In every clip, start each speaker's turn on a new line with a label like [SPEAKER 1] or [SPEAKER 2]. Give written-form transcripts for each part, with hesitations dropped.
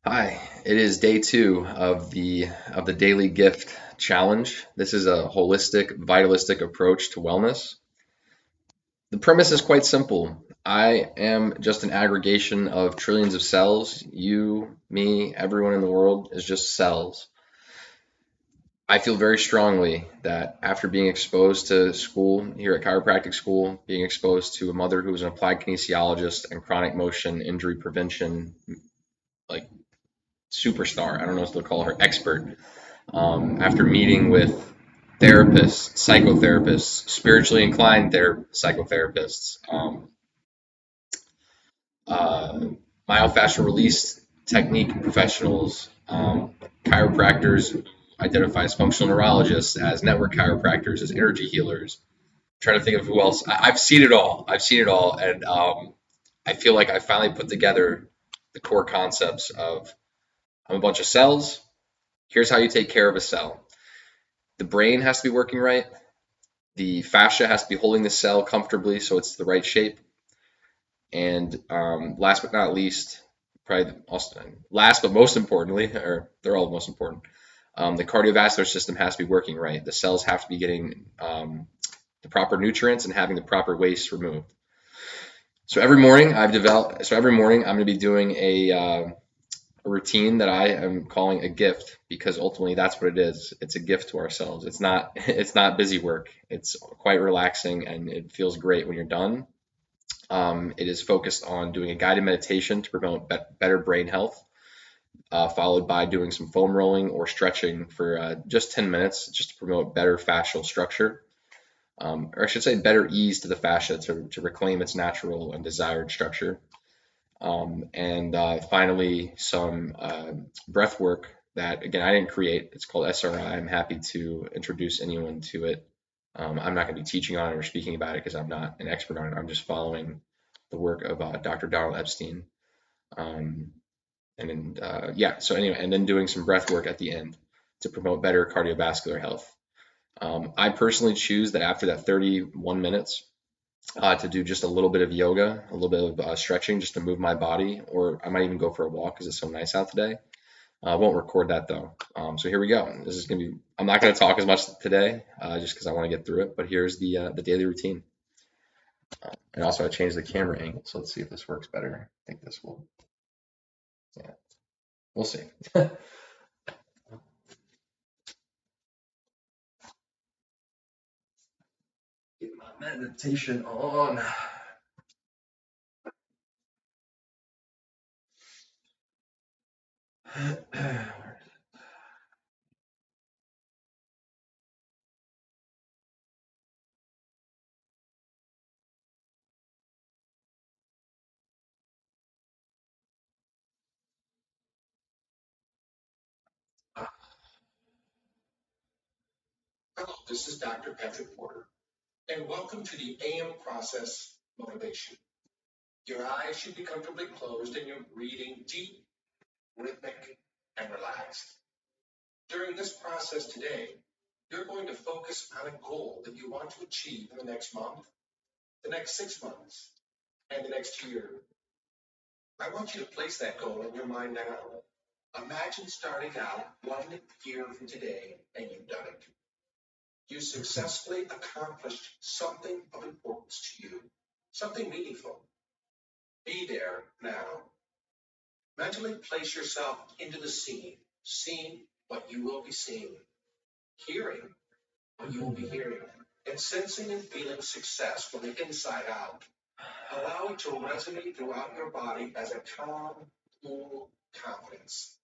[SPEAKER 1] Hi, it is day two of the daily gift challenge. This is a holistic, vitalistic approach to wellness. The premise is quite simple. I am just an aggregation of trillions of cells. You, me, everyone in the world is just cells. I feel very strongly that after being exposed to school here at chiropractic school, being exposed to a mother who was an applied kinesiologist and chronic motion injury prevention, like superstar, I don't know what to call her, expert, after meeting with therapists, psychotherapists, spiritually inclined psychotherapists, uh, myofascial release technique professionals, chiropractors who identify as functional neurologists, as network chiropractors, as energy healers. I'm trying to think of who else. I've seen it all. I've seen it all, and I feel like I finally put together the core concepts of I'm a bunch of cells. Here's how you take care of a cell. The brain has to be working right. The fascia has to be holding the cell comfortably so it's the right shape. And last but not least, probably also, last but most importantly, or they're all most important, the cardiovascular system has to be working right. The cells have to be getting the proper nutrients and having the proper waste removed. So every morning I've developed. So every morning I'm going to be doing a routine that I am calling a gift because ultimately that's what it is. It's a gift to ourselves. It's not busy work. It's quite relaxing and it feels great when you're done. It is focused on doing a guided meditation to promote better brain health, followed by doing some foam rolling or stretching for just 10 minutes just to promote better fascial structure. Or I should say better ease to the fascia to reclaim its natural and desired structure. And finally, some breath work that, again, I didn't create. It's called SRI. I'm happy to introduce anyone to it. I'm not going to be teaching on it or speaking about it because I'm not an expert on it. I'm just following the work of Dr. Donald Epstein. Um, and then, yeah, so anyway, and then doing some breath work at the end to promote better cardiovascular health. I personally choose that after that 31 minutes, to do just a little bit of yoga, a little bit of stretching just to move my body, or I might even go for a walk because it's so nice out today. I won't record that though. So here we go. This is gonna be. I'm not gonna talk as much today, just because I want to get through it. But here's the daily routine. And also I changed the camera angle, so let's see if this works better. I think this will. Yeah, we'll see. Get my meditation on. Hello, this is Dr. Patrick Porter, and welcome to the AM Process Motivation. Your eyes should be comfortably closed and you're breathing deep, rhythmic, and relaxed. During this process today, you're going to focus on a goal that you want to achieve in the next month, the next 6 months, and the next year. I want you to place that goal in your mind now. Imagine starting out 1 year from today and you've done it. You successfully accomplished something of importance to you, something meaningful. Be there now. Mentally place yourself into the scene, seeing what you will be seeing, hearing what you will be hearing, and sensing and feeling success from the inside out. Allow it to resonate throughout your body as a calm, cool confidence.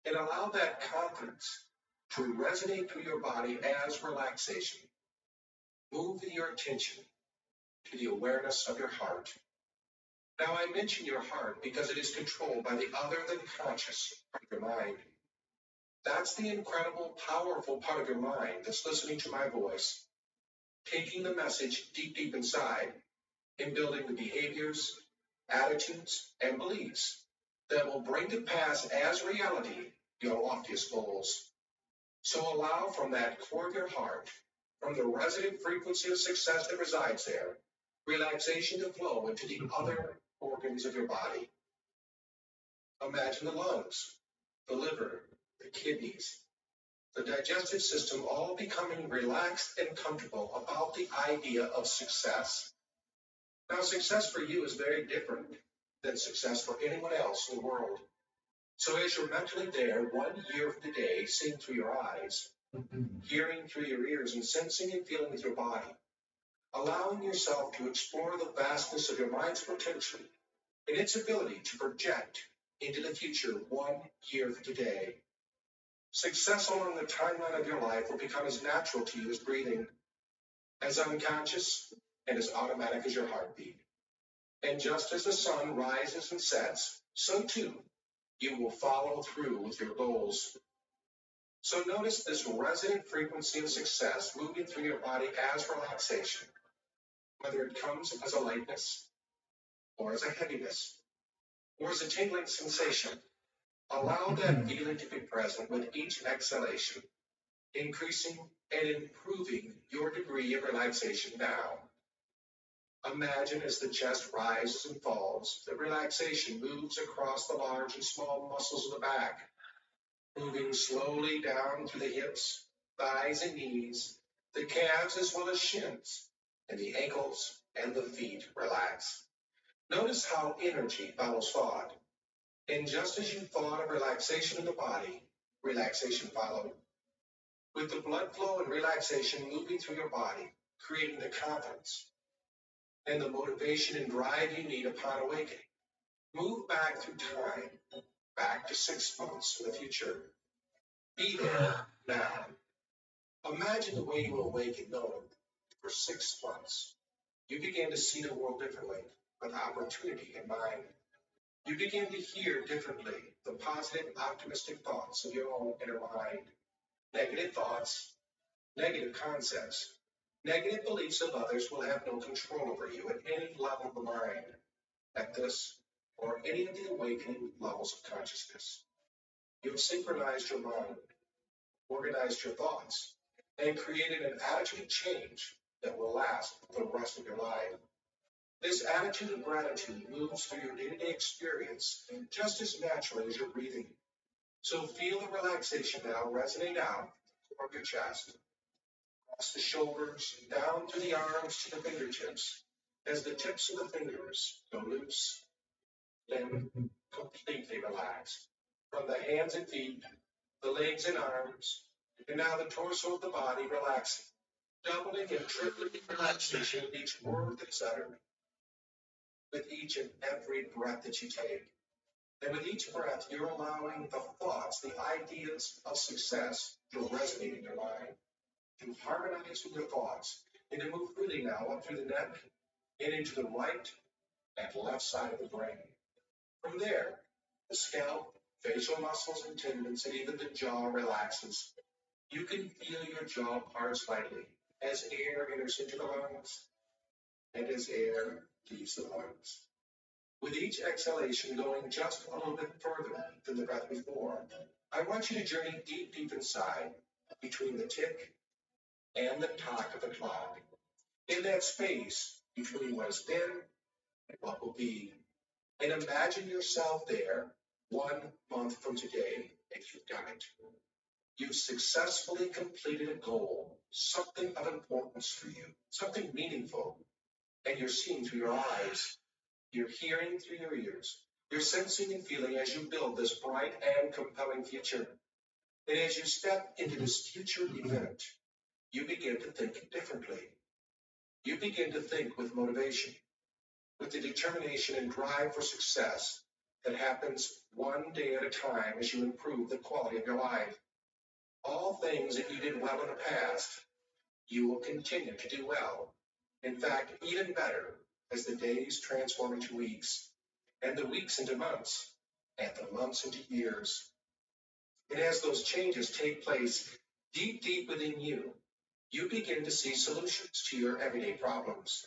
[SPEAKER 1] And allow that confidence to resonate through your body as relaxation. Move your attention to the awareness of your heart. Now, I mention your heart because it is controlled by the other than conscious part of your mind. That's the incredible, powerful part of your mind that's listening to my voice, taking the message deep, deep inside and building the behaviors, attitudes, and beliefs that will bring to pass as reality your loftiest goals. So allow from that core of your heart, from the resonant frequency of success that resides there, relaxation to flow into the other organs of your body.
[SPEAKER 2] Imagine the lungs, the liver, the kidneys, the digestive system all becoming relaxed and comfortable about the idea of success. Now, success for you is very different than success for anyone else in the world. So as you're mentally there 1 year of the day, seeing through your eyes, hearing through your ears, and sensing and feeling with your body, allowing yourself to explore the vastness of your mind's potential and its ability to project into the future 1 year of today. Success along the timeline of your life will become as natural to you as breathing, as unconscious and as automatic as your heartbeat. And just as the sun rises and sets, so too you will follow through with your goals. So notice this resonant frequency of success moving through your body as relaxation, whether it comes as a lightness or as a heaviness or as a tingling sensation. Allow that feeling to be present with each exhalation, increasing and improving your degree of relaxation now. Imagine as the chest rises and falls, the relaxation moves across the large and small muscles of the back, moving slowly down through the hips, thighs and knees, the calves as well as shins, and the ankles and the feet relax. Notice how energy follows thought. And just as you thought of relaxation in the body, relaxation followed. With the blood flow and relaxation moving through your body, creating the confidence and the motivation and drive you need upon awakening. Move back through time, back to 6 months in the future. Be there now. Imagine the way you awaken knowing for 6 months. You began to see the world differently, with opportunity in mind. You begin to hear differently the positive, optimistic thoughts of your own inner mind. Negative thoughts, negative concepts, negative beliefs of others will have no control over you at any level of the mind, at this or any of the awakening levels of consciousness. You've synchronized your mind, organized your thoughts, and created an attitude change that will last the rest of your life. This attitude of gratitude moves through your day-to-day experience just as naturally as your breathing. So feel the relaxation now resonate out from your chest, across the shoulders, down through the arms to the fingertips, as the tips of the fingers go loose, then completely relaxed. From the hands and feet, the legs and arms, and now the torso of the body relaxing, doubling and tripling relaxation with each word that is uttered, with each and every breath that you take. And with each breath, you're allowing the thoughts, the ideas of success to resonate in your mind, to harmonize with your thoughts, and to move freely now up through the neck and into the right and left side of the brain. From there, the scalp, facial muscles and tendons, and even the jaw relaxes. You can feel your jaw part slightly as air enters into the lungs and as air leaves the lungs. With each exhalation going just a little bit further than the breath before, I want you to journey deep, deep inside between the tick and the tock of the clock. In that space between what has been and what will be. And imagine yourself there 1 month from today, and you've done it. You've successfully completed a goal, something of importance for you, something meaningful, and you're seeing through your eyes. You're hearing through your ears. You're sensing and feeling as you build this bright and compelling future. And as you step into this future event, you begin to think differently. You begin to think with motivation, with the determination and drive for success that happens one day at a time as you improve the quality of your life. All things that you did well in the past, you will continue to do well. In fact, even better as the days transform into weeks, and the weeks into months, and the months into years. And as those changes take place deep, deep within you, you begin to see solutions to your everyday problems.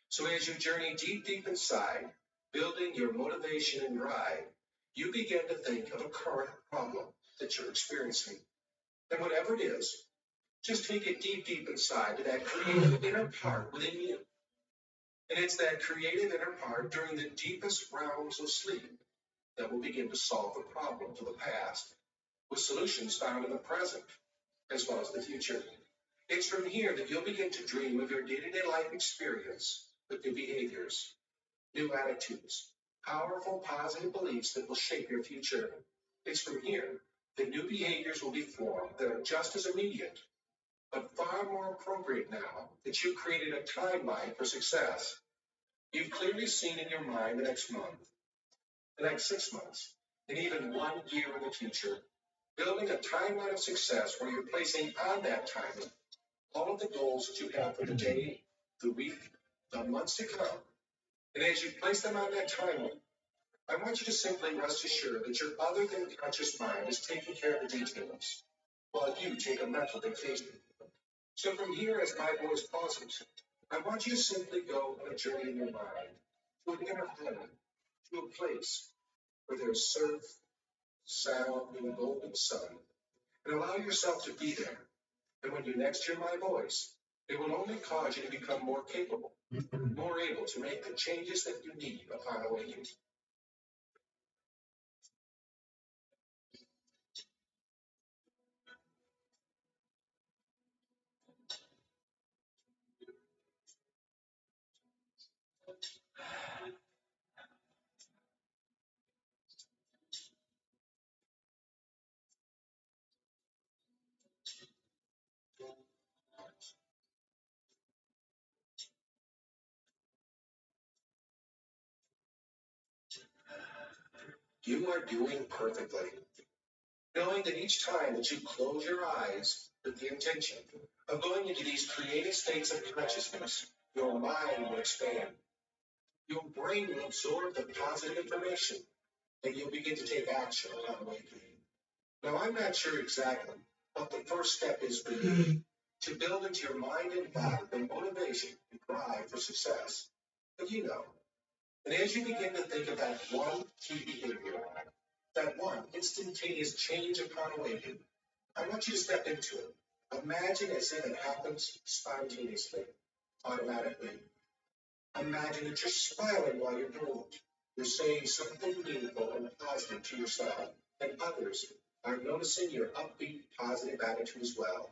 [SPEAKER 2] So as you journey deep, deep inside, building your motivation and drive, you begin to think of a current problem that you're experiencing. And whatever it is, just take it deep, deep inside to that creative inner part within you. And it's that creative inner part during the deepest realms of sleep that will begin to solve the problems of the past with solutions found in the present as well as the future. It's from here that you'll begin to dream of your day-to-day life experience with new behaviors, new attitudes, powerful positive beliefs that will shape your future. It's from here that new behaviors will be formed that are just as immediate, but far more appropriate now that you've created a timeline for success. You've clearly seen in your mind the next month, the next 6 months, and even 1 year in the future, building a timeline of success where you're placing on that timeline all of the goals that you have for the day, the week, the months to come. And as you place them on that timeline, I want you to simply rest assured that your other than conscious mind is taking care of the details while you take a mental vacation. So from here, as my voice pauses, I want you to simply go on a journey in your mind to an inner heaven, to a place where there's surf, sound, and a golden sun, and allow yourself to be there. And when you next hear my voice, it will only cause you to become more capable, more able to make the changes that you need upon awakening. You are doing perfectly. Knowing that each time that you close your eyes with the intention of going into these creative states of consciousness, your mind will expand. Your brain will absorb the positive information and you'll begin to take action upon awakening. Now, I'm not sure exactly what the first step is for you to build into your mind and body the motivation and drive for success. But you know, and as you begin to think of that one key behavior, that one instantaneous change upon awakening, I want you to step into it. Imagine as if it happens spontaneously, automatically. Imagine that you're smiling while you're doing it. You're saying something meaningful and positive to yourself, and others are noticing your upbeat, positive attitude as well.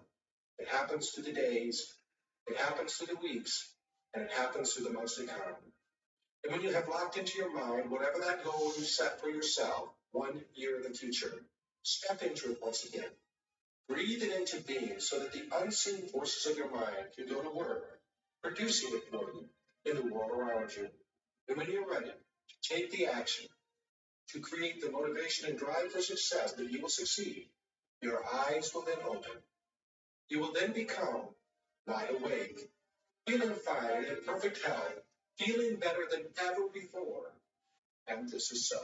[SPEAKER 2] It happens through the days, it happens through the weeks, and it happens through the months to come. And when you have locked into your mind whatever that goal you set for yourself 1 year in the future, step into it once again. Breathe it into being so that the unseen forces of your mind can go to work, producing it for you in the world around you. And when you're ready to take the action to create the motivation and drive for success that you will succeed, your eyes will then open. You will then become wide awake, feeling fine and in perfect health, feeling better than ever before. And this is so.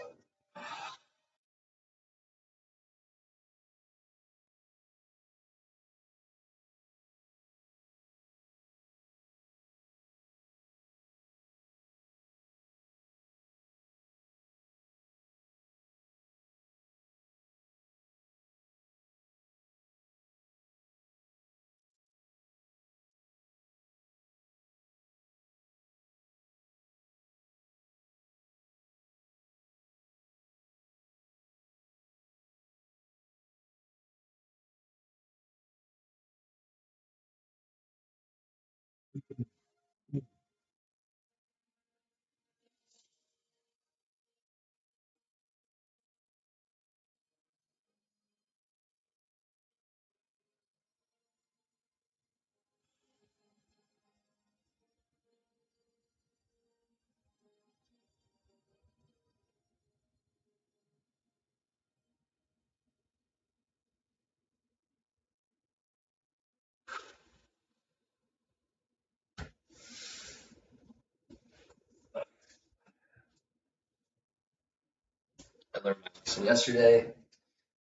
[SPEAKER 1] I learned my lesson yesterday.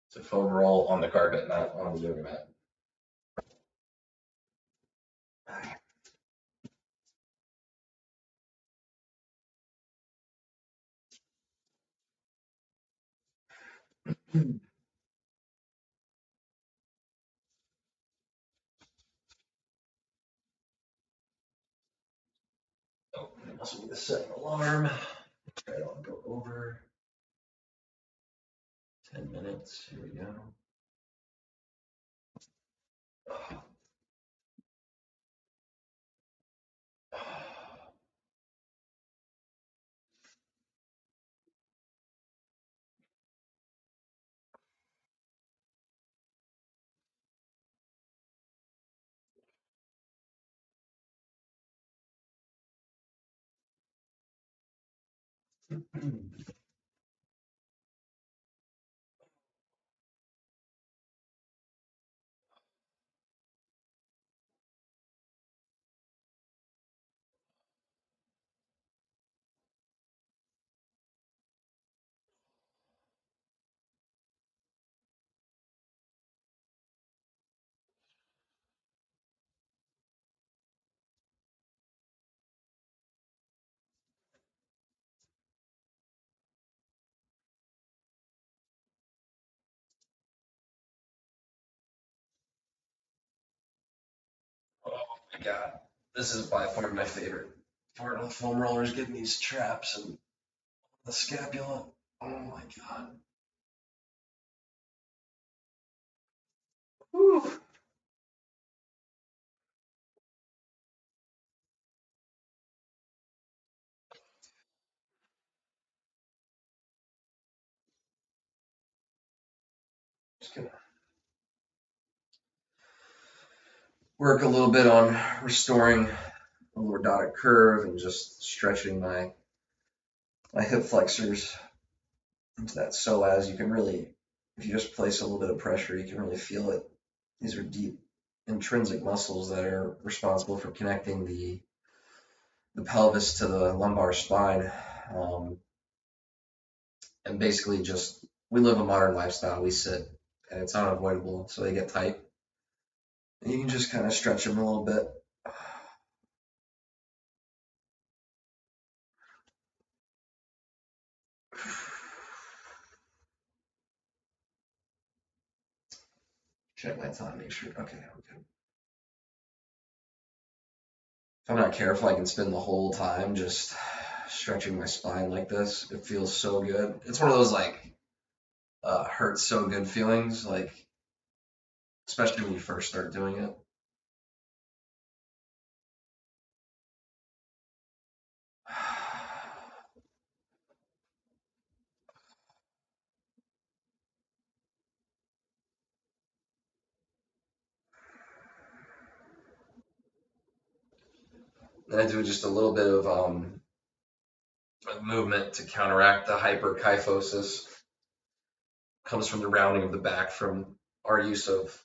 [SPEAKER 1] It's a foam roll on the carpet, not on the yoga mat. Oh, I also need to set an alarm. I don't want to go over. 10 minutes. Here we go. Oh my God. This is by far my favorite part of the foam rollers, getting these traps and the scapula. Oh my God. Whew. Just gonna work a little bit on restoring a lordotic curve and just stretching my hip flexors into that psoas. You can really, if you just place a little bit of pressure, you can really feel it. These are deep intrinsic muscles that are responsible for connecting the pelvis to the lumbar spine. And basically just, we live a modern lifestyle. We sit and it's unavoidable. So they get tight. And you can just kind of stretch them a little bit. Check my time, make sure. Okay, okay. If I'm not careful, I can spend the whole time just stretching my spine like this. It feels so good. It's one of those like hurts so good feelings, like especially when you first start doing it. Then I do just a little bit of movement to counteract the hyperkyphosis. Comes from the rounding of the back from our use of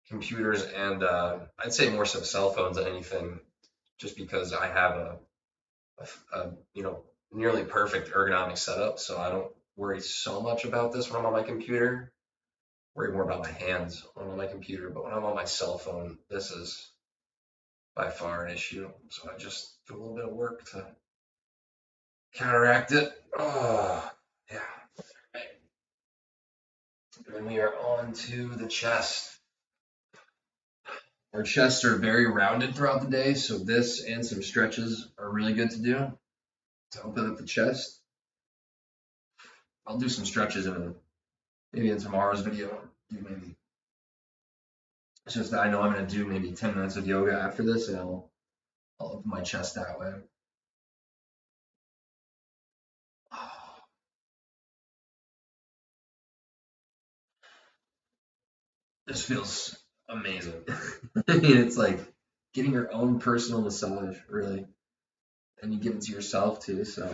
[SPEAKER 1] computers and I'd say more so cell phones than anything, just because I have a nearly perfect ergonomic setup, so I don't worry so much about this when I'm on my computer. Worry more about my hands when I'm on my computer, but when I'm on my cell phone, this is by far an issue. So I just do a little bit of work to counteract it. Oh, yeah. Right. And then we are on to the chest. Our chests are very rounded throughout the day, so this and some stretches are really good to do to open up the chest. I'll do some stretches maybe in tomorrow's video. Maybe it's just that I know I'm gonna do maybe 10 minutes of yoga after this, and I'll open my chest that way. This feels amazing. I mean, it's like getting your own personal massage, really, and you give it to yourself too. So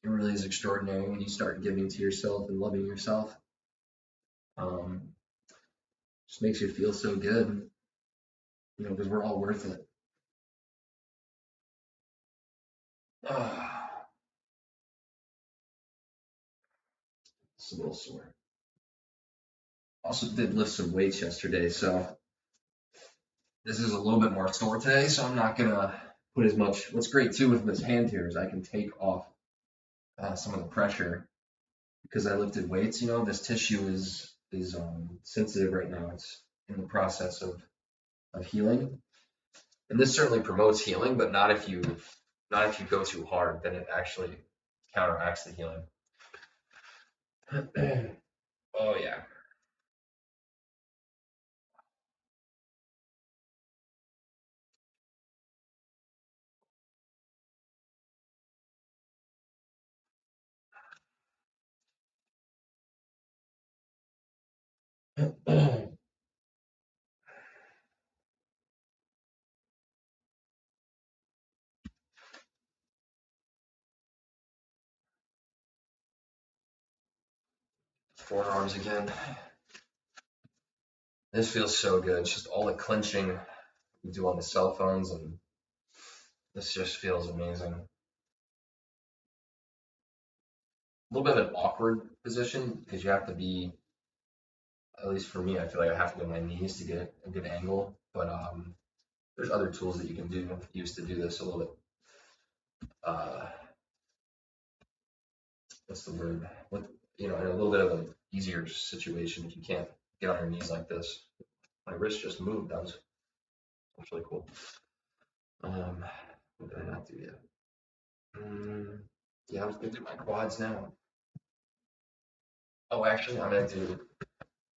[SPEAKER 1] it really is extraordinary when you start giving to yourself and loving yourself. Just makes you feel so good, because we're all worth it. It's a little sore. Also did lift some weights yesterday, so this is a little bit more sore today, so I'm not gonna put as much. What's great too with this hand here is I can take off some of the pressure because I lifted weights. This tissue is sensitive right now. It's in the process of healing, and this certainly promotes healing, but not if you go too hard. Then it actually counteracts the healing. Forearms again. This feels so good. It's just all the clenching we do on the cell phones, and this just feels amazing. A little bit of an awkward position because you have to be, at least for me, I feel like I have to go on my knees to get a good angle. But there's other tools that you can use to do this a little bit. What's the word? In a little bit of an easier situation if you can't get on your knees like this. My wrist just moved. That's really cool. What did I not do yet? Yeah, I was gonna do my quads now. Oh, actually, I'm gonna do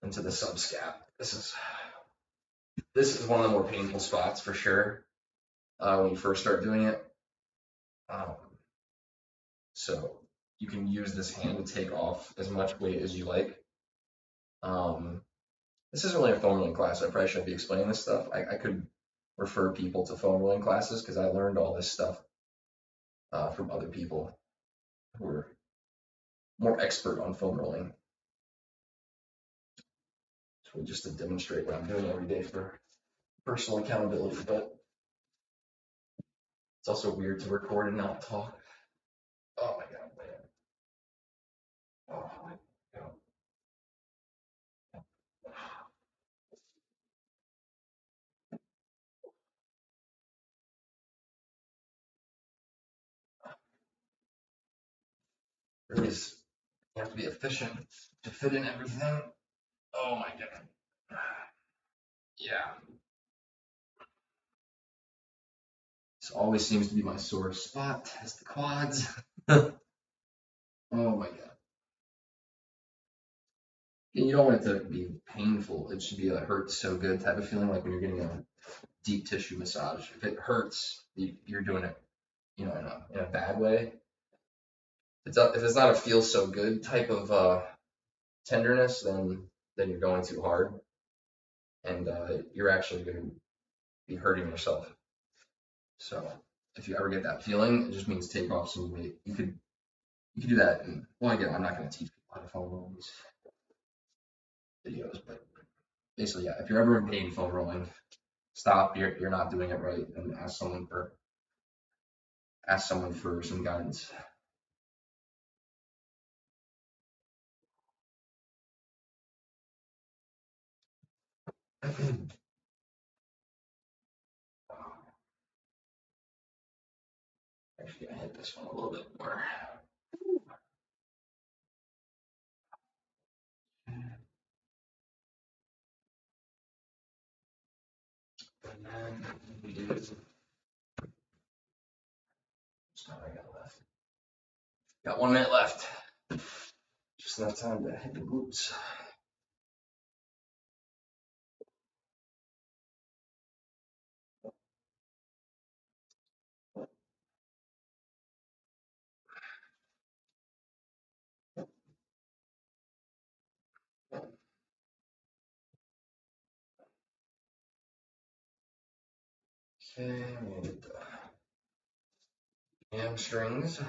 [SPEAKER 1] into the subscap. This is one of the more painful spots for sure when you first start doing it. Um, so you can use this hand to take off as much weight as you like. This isn't really a foam rolling class. I probably shouldn't be explaining this stuff. I could refer people to foam rolling classes because I learned all this stuff from other people who are more expert on foam rolling. So just to demonstrate what I'm doing every day for personal accountability, but it's also weird to record and not talk. Oh my god, man. Oh my god. Really is, you have to be efficient to fit in everything. Oh my god. Yeah. This always seems to be my sore spot, is the quads. Oh my god. And you don't want it to be painful. It should be a hurt so good type of feeling, like when you're getting a deep tissue massage. If it hurts, you're doing it, in a bad way. If it's not a feel so good type of tenderness, then you're going too hard, and you're actually going to be hurting yourself. So if you ever get that feeling, it just means take off some weight. You could do that. And well, again, I'm not going to teach people how to foam roll these videos, but basically, yeah. If you're ever in pain foam rolling, stop. You're not doing it right, and ask someone for some guidance. Actually, gonna hit this one a little bit more. And then we do this. How I got left. Got 1 minute left. Just enough time to hit the glutes. Okay, I'm gonna get the hamstrings.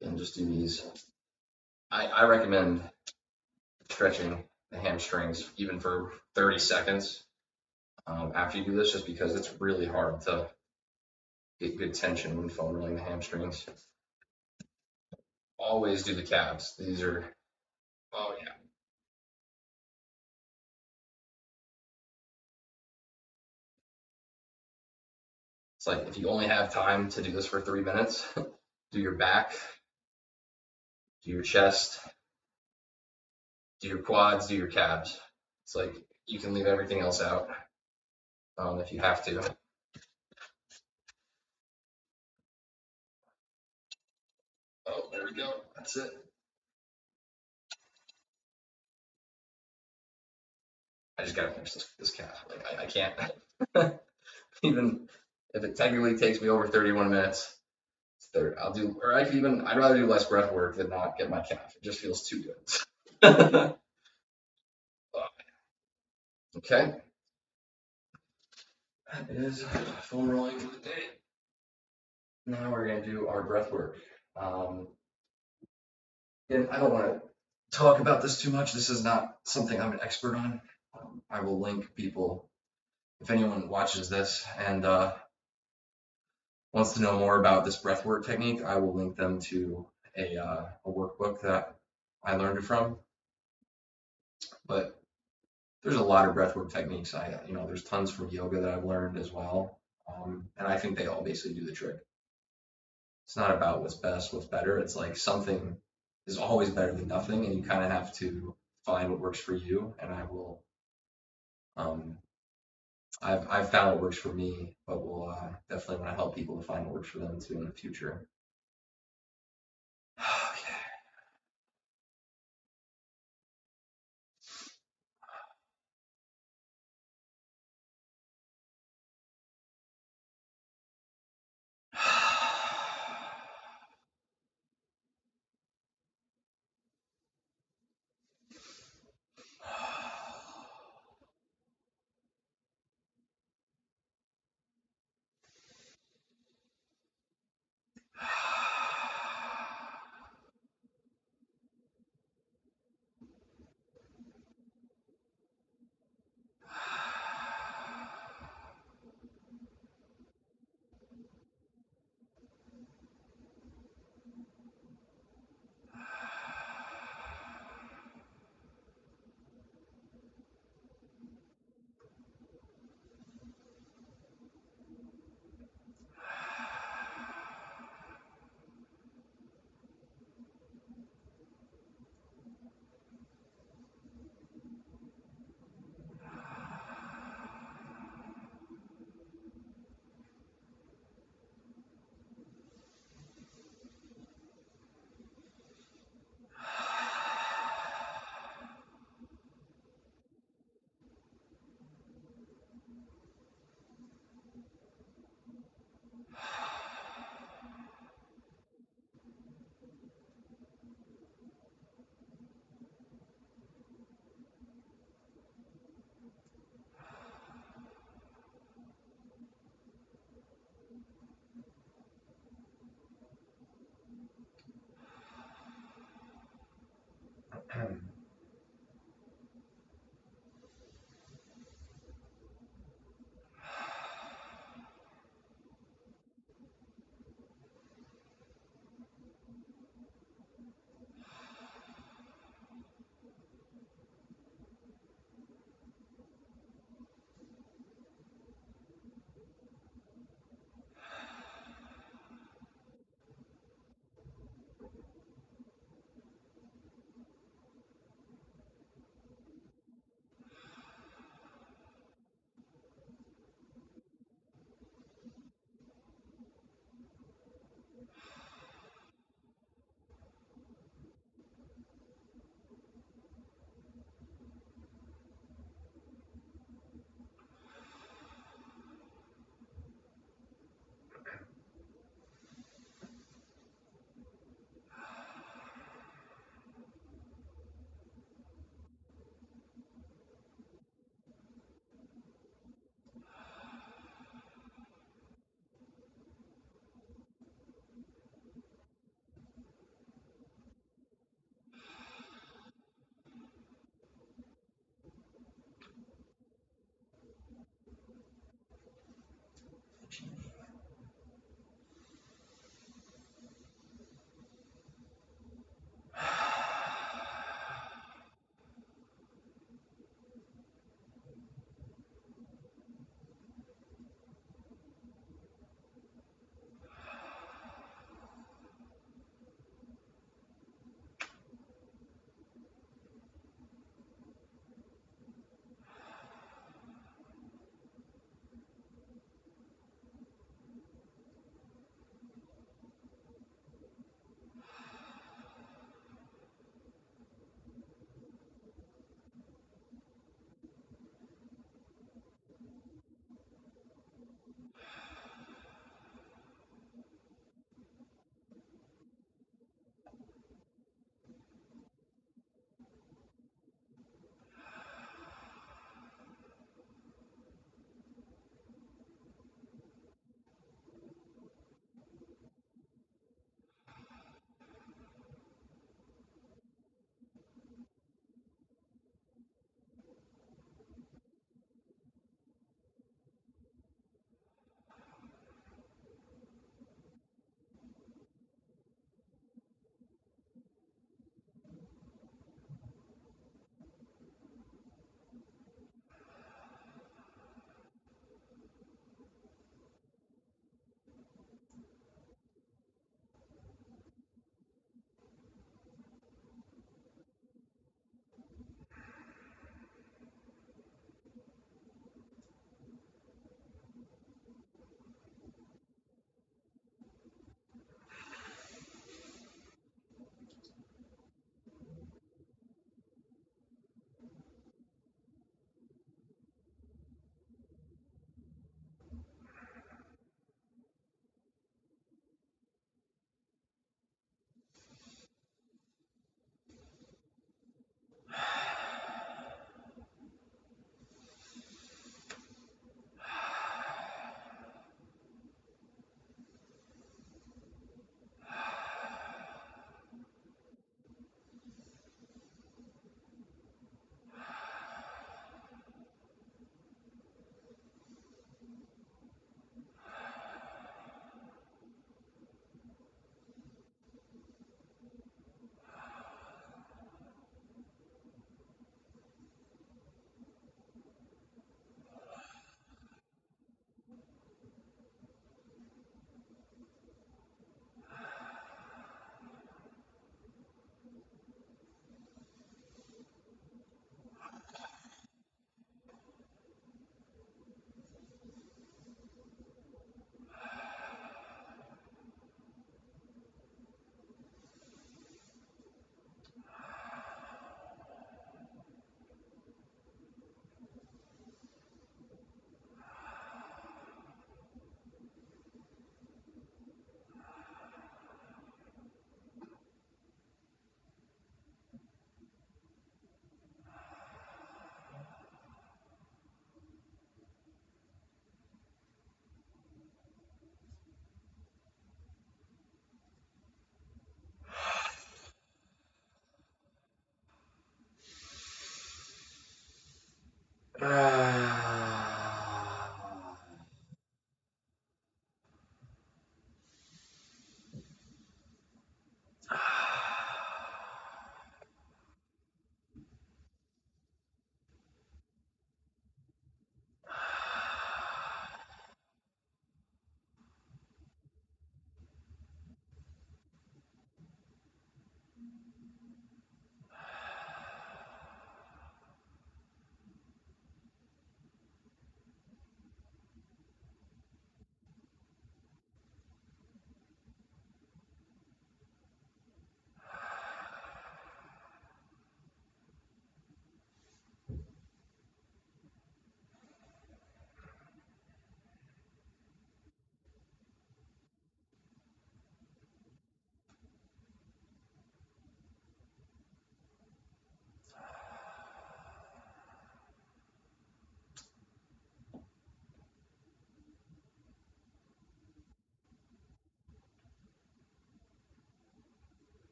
[SPEAKER 1] And just do these. I recommend stretching the hamstrings even for 30 seconds after you do this, just because it's really hard to get good tension when foam rolling the hamstrings. Always do the calves. These are, oh yeah. It's like if you only have time to do this for 3 minutes, do your back, do your chest, do your quads, do your calves. It's like you can leave everything else out if you have to. Oh, there we go. That's it. I just gotta finish this calf. Like I can't even if it technically takes me over 31 minutes.
[SPEAKER 3] Third, I'll do, or I'd rather do less breath work than not get my calf. It just feels too good. Okay. That is foam rolling for the day. Now we're going to do our breath work. And I don't want to talk about this too much. This is not something I'm an expert on. I will link people if anyone watches this and wants to know more about this breathwork technique. I will link them to a workbook that I learned it from. But there's a lot of breathwork techniques. There's tons from yoga that I've learned as well, and I think they all basically do the trick. It's not about what's best, what's better. It's like something is always better than nothing, and you kind of have to find what works for you. And I will. I've found what works for me, but will definitely want to help people to find what works for them too in the future. Okay.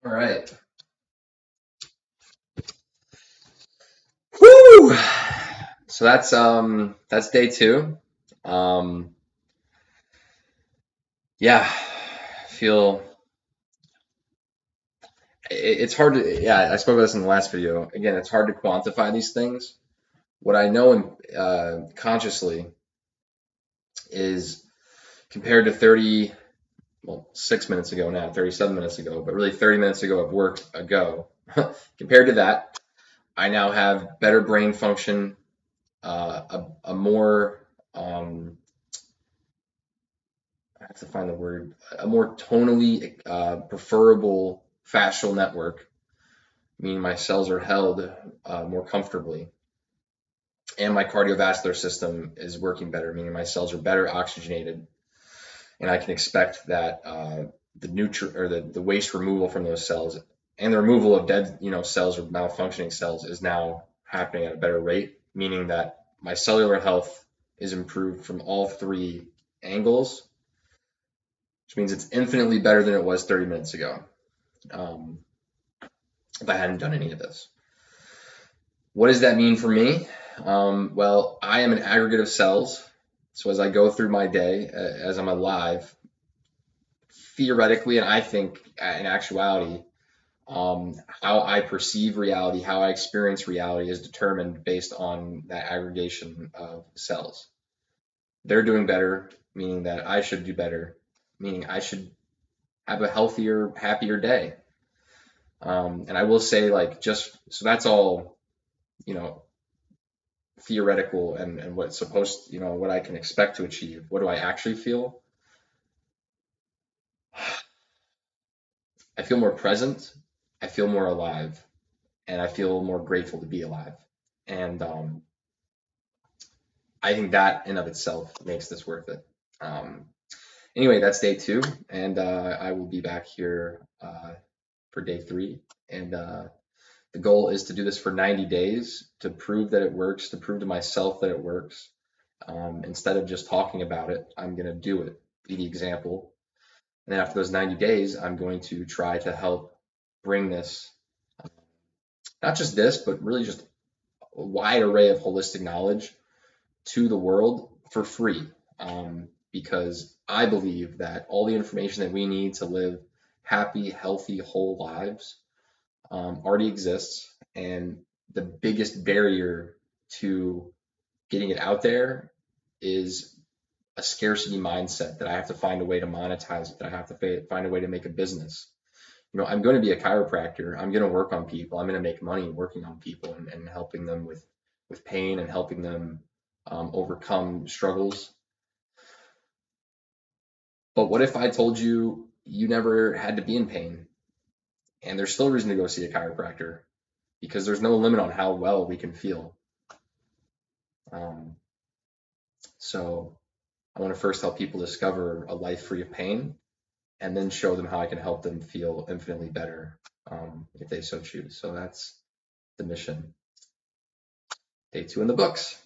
[SPEAKER 3] All right. Woo! So that's day 2. Yeah, I feel it's hard to, yeah, I spoke about this in the last video. Again, it's hard to quantify these things. What I know consciously is compared to 6 minutes ago now, 37 minutes ago, but really 30 minutes ago of work ago, compared to that, I now have better brain function, a more, I have to find the word, a more tonally preferable fascial network, meaning my cells are held more comfortably. And my cardiovascular system is working better, meaning my cells are better oxygenated. And I can expect that the waste removal from those cells and the removal of dead cells or malfunctioning cells is now happening at a better rate, meaning that my cellular health is improved from all 3 angles, which means it's infinitely better than it was 30 minutes ago, if I hadn't done any of this. What does that mean for me? Well, I am an aggregate of cells. So as I go through my day, as I'm alive, theoretically, and I think in actuality, how I perceive reality, how I experience reality is determined based on that aggregation of cells. They're doing better, meaning that I should do better, meaning I should have a healthier, happier day. And I will say, just so that's all, theoretical and what's supposed, what I can expect to achieve. What do I actually feel? I feel more present. I feel more alive, and I feel more grateful to be alive. And I think that in of itself makes this worth it. Anyway, that's day 2, and I will be back here for day 3. And the goal is to do this for 90 days to prove that it works, to prove to myself that it works. Instead of just talking about it, I'm going to do it, be the example. And then after those 90 days, I'm going to try to help bring this, not just this, but really just a wide array of holistic knowledge to the world for free. Because I believe that all the information that we need to live happy, healthy, whole lives already exists. And the biggest barrier to getting it out there is a scarcity mindset that I have to find a way to monetize it, that I have to find a way to make a business. I'm going to be a chiropractor. I'm going to work on people. I'm going to make money working on people and helping them with pain and helping them overcome struggles. But what if I told you you never had to be in pain? And there's still a reason to go see a chiropractor because there's no limit on how well we can feel. So I want to first help people discover a life free of pain and then show them how I can help them feel infinitely better if they so choose. So that's the mission. Day 2 in the books.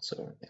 [SPEAKER 3] So yeah.